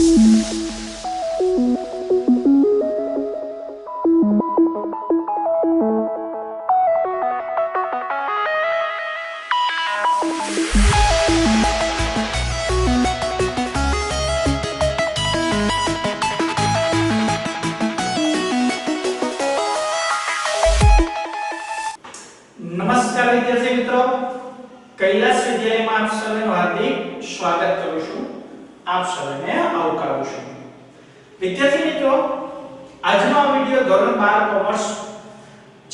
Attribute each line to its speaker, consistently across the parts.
Speaker 1: नमस्कार विद्यार्थी मित्रों, कैलाश विद्यालय में आप सभी हार्दिक स्वागत करू છું। આપ સૌને આવકારું છું। વિદ્યાર્થી મિત્રો, આજનો આ વિડિયો ધોરણ 12 કોમર્સ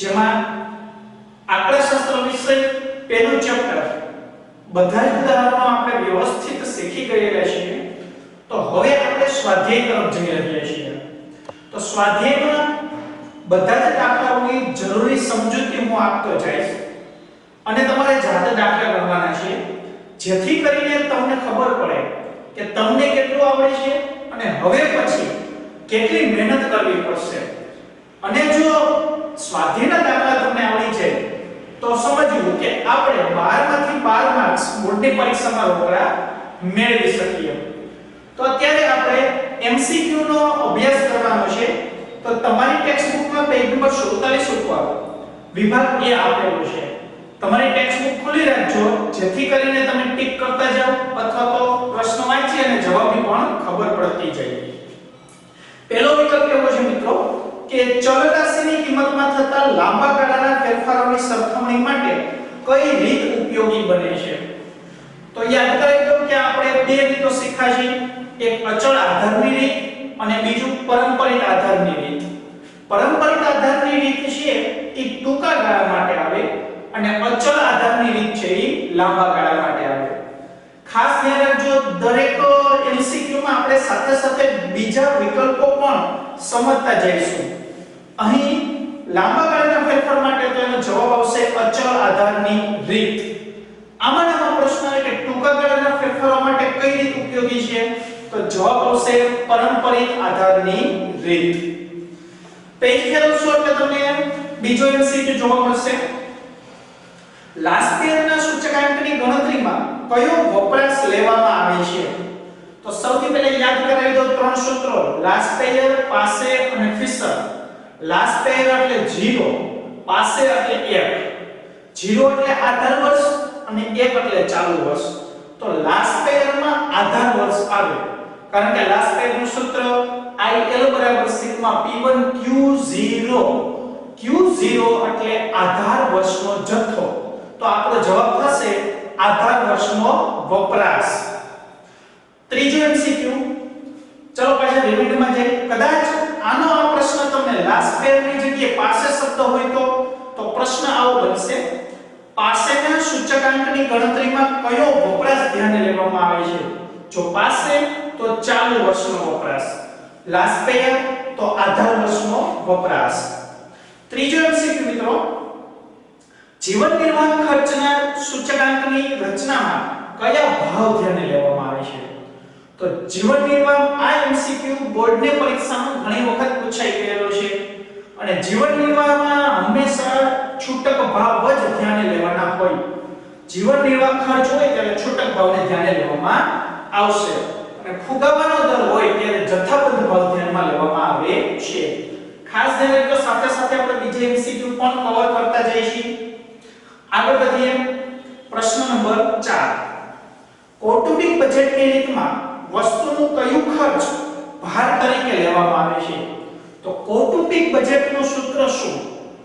Speaker 1: જેમાં આંકડાશાસ્ત્ર વિષય પહેલું ચેપ્ટર બધા જ ઉદાહરણો આપણે વ્યવસ્થિત શીખી ગયેલા છીએ। તો હવે આપણે સ્વાધ્યાય તરફ જઈ રહ્યા છીએ। તો સ્વાધ્યાયમાં બધા જ દાખલાઓની જરૂરી સમજૂતી હું આપતો જઈશ અને તમારે જાતે દાખલા ગણવાના છે, જેથી કરીને તમને ખબર પડે કે તમને કેટલું આવડે છે અને હવે પછી કેટલી મહેનત કરવી પડશે। અને જો સ્વાધ્યાયના દાખલા તમને આવડી જાય તો સમજવું કે આપણે 12 માંથી 12 માર્ક્સ બોર્ડની પરીક્ષામાં રોકડા મેળવી શકીએ। તો અત્યારે આપણે MCQ નો અભ્યાસ કરવાનો છે। તો તમારી ટેક્સ્ટ બુકમાં પેજ નંબર 47 ઉપર વિભાગ A આપેલો છે। તમારી ટેક્સ્ટ બુક ખોલી રાખજો, જેથી કરીને તમે ટિક કરતા જાઓ અથવા તો પ્રશ્ન વાંચી અને જવાબની પણ ખબર પડતી જાય। પહેલો વિકલ્પ એવો છે મિત્રો કે ચલ રાશિની કિંમતમાં થતા લાંબા ગાળાના ફેરફારોની સરખામણી માટે કઈ રીત ઉપયોગી બને છે। તો યાદ કરી દો કે આપણે બે રીતો શીખ્યા છે, એક અચળ આધારની રીત અને બીજું પરંપરિત આધારની રીત। પરંપરિત આધારની રીત છે એ ટૂંકા ગાળા માટે આવે અને અચળ આધારની રીત છે એ લાંબા ગાળા માટે આવે। ખાસ ધ્યાન રાખજો, દરેક MCQ માં આપણે સાથે સાથે બીજા વિકલ્પો પણ સમજતા જઈશું। અહીં લાંબા ગાળાના ફેરફાર માટે તો એનો જવાબ આવશે અચળ આધારની રીત। આમાંનો પ્રશ્ન છે કે ટૂંકા ગાળાના ફેરફારો માટે કઈ રીત ઉપયોગી છે, તો જવાબ આવશે પરંપરિત આધારની રીત। પેજ ફેરવશો એટલે તમને બીજો MCQ જોવા મળશે। લાસ્ટ પેયરના સૂચકાંકની ગણતરીમાં કયો વપરાશ લેવામાં આવે છે? તો સૌથી પહેલા યાદ કરાવી દો ત્રણ સૂત્રો, લાસ્ટ પેયર, પાસે અને ફિશર। લાસ્ટ પેયર એટલે 0, પાસે એટલે 1, 0 એટલે આધાર વર્ષ અને 1 એટલે ચાલુ વર્ષ। તો લાસ્ટ પેયરમાં આધાર વર્ષ આવે, કારણ કે લાસ્ટ પેયરનું સૂત્ર IL બરાબર સિગ્મા P1 Q0, Q0 એટલે આધાર વર્ષનો જથ્થો। તો આપણો જવાબ થશે આધાર વર્ષનો વપરાશ। ત્રીજો MCQ, ચલો પાછા રિવિઝનમાં જઈએ। કદાચ આનો આ પ્રશ્ન તમને લાસ્ટ પેયરની જગ્યાએ પાસે શબ્દ હોય તો પ્રશ્ન આવો બનશે, પાસેના સૂચકાંકની ગણતરીમાં કયો વપરાશ ધ્યાને લેવામાં આવે છે? જો પાસે તો ચાલુ વર્ષનો વપરાશ, લાસ્ટ પેયર તો આધાર વર્ષનો વપરાશ। ત્રીજો MCQ મિત્રો, જીવન નિર્વાહ ખર્ચના સૂચકાંકની રચનામાં કયા ભાવ ધ્યાને લેવામાં આવે છે? તો જીવન નિર્વાહ આ MCQ બોર્ડની પરીક્ષામાં ઘણી વખત પૂછાઈ ગયેલો છે અને જીવન નિર્વાહમાં હંમેશા છૂટક ભાવ જ ધ્યાને લેવાના હોય। જીવન નિર્વાહ ખર્ચ હોય ત્યારે છૂટક ભાવને ધ્યાને લેવામાં આવશે અને ફુગાવાનો દર હોય ત્યારે જથ્થાબંધ ભાવ ધ્યાનમાં લેવામાં આવે છે। ખાસ ધ્યાન રાખજો, સાથે સાથે આપણે બીજા MCQ પણ કવર કરતા જઈશું। આગળ વધીએ, પ્રશ્ન નંબર 4, કૌટુંબિક બજેટની રીતમાં વસ્તુનું કયું ખર્ચ ભાર તરીકે લેવામાં આવે છે? તો કૌટુંબિક બજેટનું સૂત્ર શું?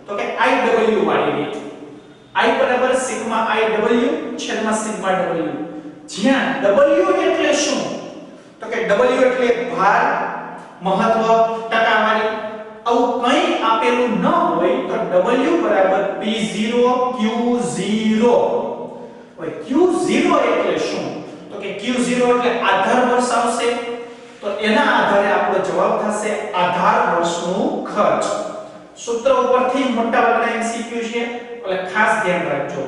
Speaker 1: તો કે IW વાળી રીત, I બરાબર સિગ્મા IW છેદમાં સિગ્મા W, જ્યાં W એટલે શું? તો કે W એટલે ભાર, મહત્વ, ટકાવારી। આવું કંઈ આપેલું ન હોય તો W બરાબર P0 Q0 હોય। Q0 એટલે શું? તો કે Q0 એટલે આધાર વર્ષ આવશે, તો એના આધારે આપણો જવાબ થશે આધાર વર્ષનું ખર્ચ। સૂત્ર ઉપરથી મોટા ભાગના MCQ છે એટલે ખાસ ધ્યાન રાખજો।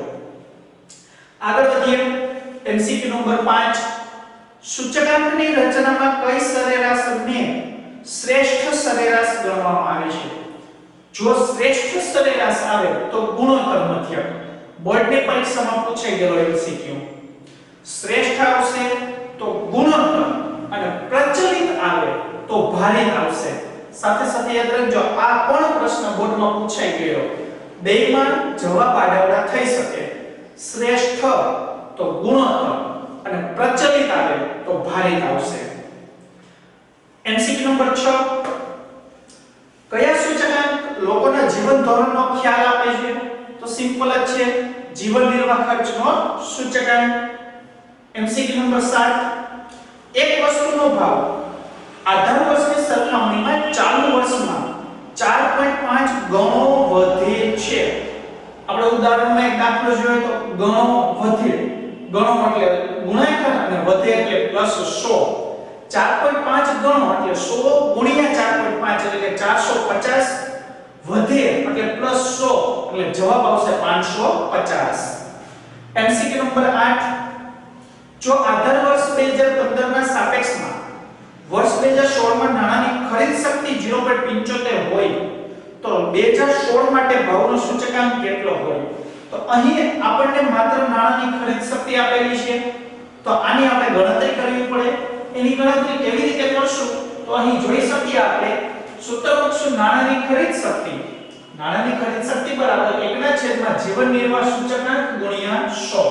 Speaker 1: આગળ વધીએ, MCQ નંબર 5, સૂચકાંકની રચનામાં કઈ સરેરાશને શ્રેષ્ઠ સરેરાશ ગણવામાં આવે છે? જો શ્રેષ્ઠ સરેરાશ આવે તો ગુણોત્તર મધ્યક, બોર્ડની પરીક્ષામાં પૂછાઈ ગયેલો MCQ। શ્રેષ્ઠ આવશે તો ગુણોત્તર અને પ્રચલિત આવે તો ભારિત આવશે. સાથે સાથે યાદ રાખજો આ પણ પ્રશ્ન બોર્ડમાં પૂછાઈ ગયો. બેમાં જવાબ આડાવડા થઈ શકે. શ્રેષ્ઠ તો ગુણોત્તર અને પ્રચલિત આવે તો ભારિત આવશે. MCQ નંબર 6 કયા સૂચકાંક લોકોના જીવન ધોરણનો ખ્યાલ આપે છે? તો સિમ્પલ જ છે, જીવન નિર્વાહ ખર્ચનો સૂચકાંક. MCQ નંબર 7 એક વસ્તુનો ભાવ આધાર વર્ષની સરખામણીમાં ચાલુ વર્ષમાં 4.5 ગણો વધે છે. આપણે ઉદાહરણમાં એક દાખલો જોયો તો ગણો વધે, ગણો એટલે ગુણાકાર અને વધે એટલે +100. 4.5 ગણો એટલે 100 ગુણ્યા 4.5 એટલે કે 450, વધે એટલે +100 એટલે જવાબ આવશે 550. MCQ નંબર 8 જો આધાર વર્ષ 2015 ના સાપેક્ષમાં વર્ષ 2016 માં નાણાંની ખરીદ શક્તિ 0.75 હોય તો 2016 માટે ભાવનો સૂચકાંક કેટલો હોય? તો અહીં આપણને માત્ર નાણાંની ખરીદ શક્તિ આપેલી છે, તો આની આપણે ગણતરી કરવી પડે. એની ગણતરી કેવી રીતે કરશું? તો અહીં જોઈ શકીએ આપણે સૂત્ર મૂકશું નાણાંની ખરીદ શક્તિ. નાણાંની ખરીદ શક્તિ બરાબર 1/, જીવન નિર્વાહ સૂચકાંક ગુણ્યા 100.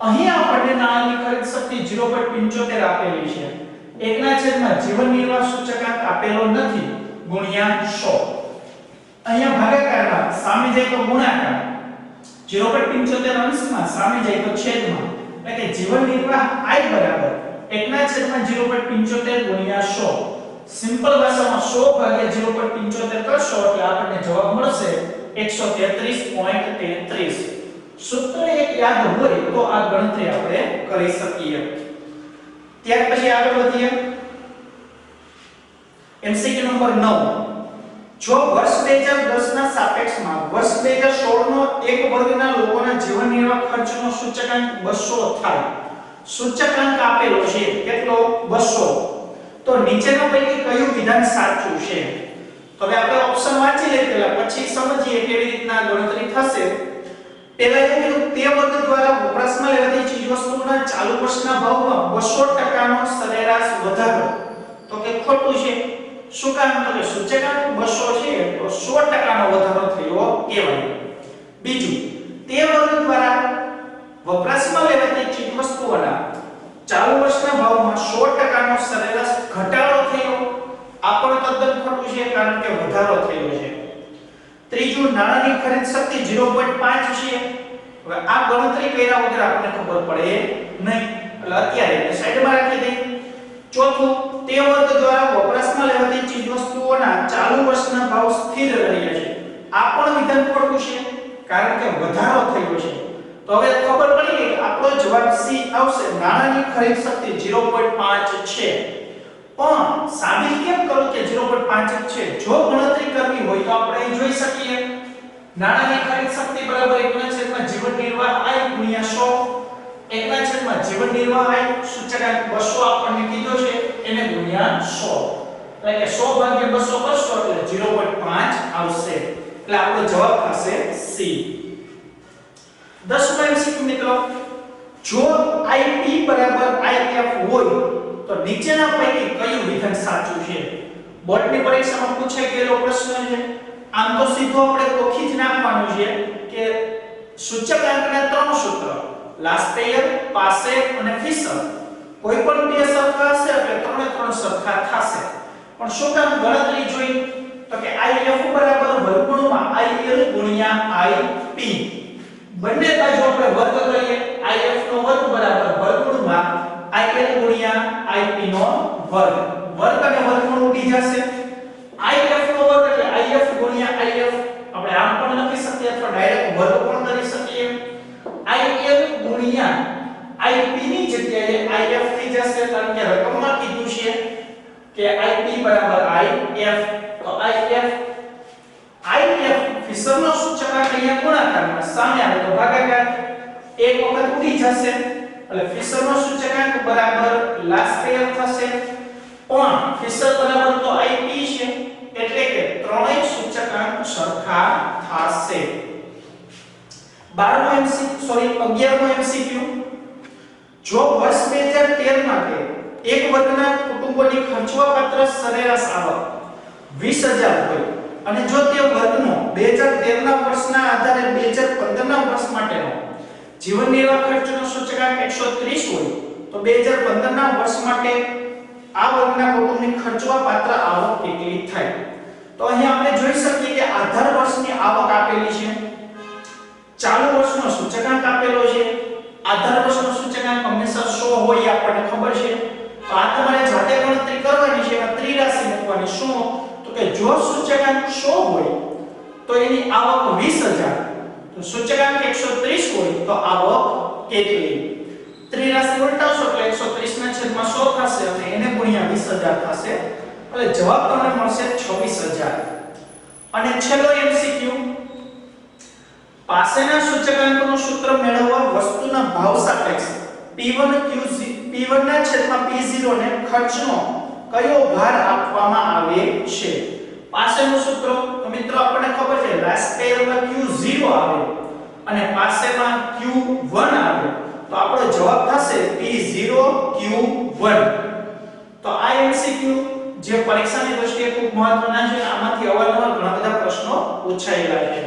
Speaker 1: અહીં આપણને નાણાંની ખરીદ શક્તિ 0.75 આપેલી છે. 1/, જીવન નિર્વાહ સૂચકાંક આપેલો નથી ગુણ્યા 100. અહીંયા ભાગાકારમાં સામે જાય તો ગુણાકાર, 0.75 અંશમાં સામે જાય તો છેદમાં, એટલે કે જીવન નિર્વાહ I બરાબર 1/0.75 ગુણ્યા 100. સિમ્પલ ભાષામાં 100 ભાગ્યા 0.75 કરશો એટલે આપણને જવાબ મળશે 133.33. સૂત્ર એક યાદ હોય તો આ ગણતરી આપણે કરી શકીએ. ત્યાર પછી આગળ વધીએ. MCQ નંબર 9 જો વર્ષ 2010 ના સાપેક્ષમાં વર્ષ 2016 નો એક વર્ગના લોકોના જીવન નિર્વાહ ખર્ચનો સૂચકાંક 200 થાય. સૂચકાંક આપેલો છે કેટલો? 200. તો નીચેના પૈકી કયું વિધાન સાચું છે? તો હવે આપણે ઓપ્શન વાંચી લઈએ પહેલા, પછી સમજીએ કેવી રીતના ગણતરી થશે. પહેલા એ કીધું તે વર્ગ દ્વારા વપરાશમાં લેવાતી ચીજવસ્તુઓના ચાલુ વર્ષના ભાવમાં 200% નો સરેરાશ વધારો. તો કે ખોટું છે. શું કામ? તો કે સૂચકાંક 200 છે તો 100% નો વધારો થયો કહેવાય. બીજું, તે વર્ગ દ્વારા વપરાશમાં લેવાતી ચીજવસ્તુઓના ચાલુ વર્ષના ભાવમાં 100% નો સરેરાશ ઘટાડો થયો. આ પણ તદ્દન ખોટું છે કારણ કે વધારો થયો છે. ત્રીજું, નાણાંની ખરીદ શક્તિ 0.5 છે. હવે આ ગણતરી કર્યા વગર આપણને ખબર પડે નહીં, એટલે અત્યારે સાઈડમાં રાખી દઈએ. ચોથું, તે વર્ગ દ્વારા વપરાશમાં લેવાતી ચીજવસ્તુઓના ચાલુ વર્ષના ભાવ સ્થિર રહ્યા છે. આ પણ વિધાન ખોટું છે કારણ કે વધારો થયો છે. તો હવે ખબર પડી કે આપણો જવાબ C આવશે. નાણાંની ખરીદ શક્તિ 0.5 છે. પણ સાબિત કેમ કરું કે 0.5 છે? જો ગણતરી કરવી હોય તો આપણે અહીં જોઈ શકીએ નાણાંની ખરીદ શક્તિ બરાબર 1/, જીવન નિર્વાહ I ગુણ્યા 100. 1/, જીવન નિર્વાહ I સૂચકાંક 200 આપણને કીધો છે એને ગુણ્યા 100. એટલે કે 100 ભાગ્યા 200 કરશો એટલે 0.5 આવશે. એટલે આપણો જવાબ થશે C. 10મો MCQ મિત્રો, જો IP બરાબર IF હોય તો નીચેના પૈકી કયું વિધાન સાચું છે? બોર્ડની પરીક્ષામાં પૂછાઈ ગયેલો પ્રશ્ન છે. આમ તો સીધો આપણે કોખી જ નાખવાનું છે કે સૂચકાંકના 3 સૂત્ર લાસ્ટેયર, પાસેર અને ફિશર. કોઈ પણ બે સરખા હશે એટલે ત્રણે ત્રણ સરખા થશે. પણ શું કામ ગણતરી જોઈ? તો કે IF બરાબર વર્ગમૂળમાં IL ગુણ્યા IP. બંને બાજુ આપણે વર્ગ કરીએ. IF નો વર્ગ બરાબર વર્ગમૂળમાં IL ગુણ્યા IP નો વર્ગ. વર્ગ અને વર્ગમૂળ ઉડી જશે. IF નો વર્ગ એટલે IF ગુણ્યા IF. આપણે આમ પણ લખી શકીએ અથવા ડાયરેક્ટ વર્ગ પણ કરી શકીએ. IL ગુણ્યા IP ની જગ્યાએ IF થઈ જશે કારણ કે રકમમાં કીધું છે કે IP બરાબર IF. તો IF ફિશરનો સૂચકાંક અહીંયા ગુણાકારમાં સામે આવે તો ભાગાકાર. એક વખત ઉડી જશે એટલે ફિશરનો સૂચકાંક બરાબર લાસ્ટેયર થશે. પણ ફિશર બરાબર તો IP છે એટલે કે ત્રણેય સૂચકાંક સરખા થશે. 11મો MCQ જો વર્ષ 2013 માટે એક વર્ગના કુટુંબોની ખર્ચવાપાત્ર સરેરાશ આવક 20000 હોય અને જો તે વર્ગનો 2013 ના વર્ષના આધારે 2015 ના વર્ષ માટેનો જીવન નિર્વાહ ખર્ચનો સૂચકાંક 130 હોય તો 2015 ના વર્ષ માટે આ વર્ગના કુટુંબની ખર્ચવાપાત્ર આવક કેટલી થાય? તો અહીં આપણે જોઈ શકીએ કે આધાર વર્ષની આવક આપેલી છે, ચાલુ વર્ષનો સૂચકાંક આપેલો છે. આધાર વર્ષનો સૂચકાંક હંમેશા 100 હોય આપણને ખબર છે. તો આ તમારે જાતે ગણતરી કરવાની છે અને ત્રિરાશી મૂકવાની. શું? તો કે જો સૂચકાંક 100 હોય તો એની આવક 20000, તો સૂચકાંક 130 હોય તો આવક કેટલી? ત્રિરાશી ઉલટાવશો એટલે 130 ના છેદમાં 100 થશે અને એને ગુણ્યા 20000 થશે એટલે જવાબ તમને મળશે 26000. અને છેલ્લો MCQ, પાસેના સૂચકાંકનું સૂત્ર મેળવવા વસ્તુના ભાવ સાપેક્ષ P1 ના છેદમાં P0 ને ખર્ચનો કયો ભાર આપવામાં આવે છે? પાસેનું સૂત્ર તો મિત્રો આપણને ખબર છે રાશિમાં Q0 આવે અને પાસેમાં Q1 આવે તો આપણો જવાબ થશે P0 Q1. તો આ MCQ જે પરીક્ષાની દ્રષ્ટિએ ખૂબ મહત્વના છે, આમાંથી અવારનવાર ઘણા બધા પ્રશ્નો પૂછાયેલા છે.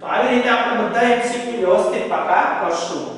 Speaker 1: તો આવી રીતે આપણે બધા MCQ વ્યવસ્થિત પાકા કરશું.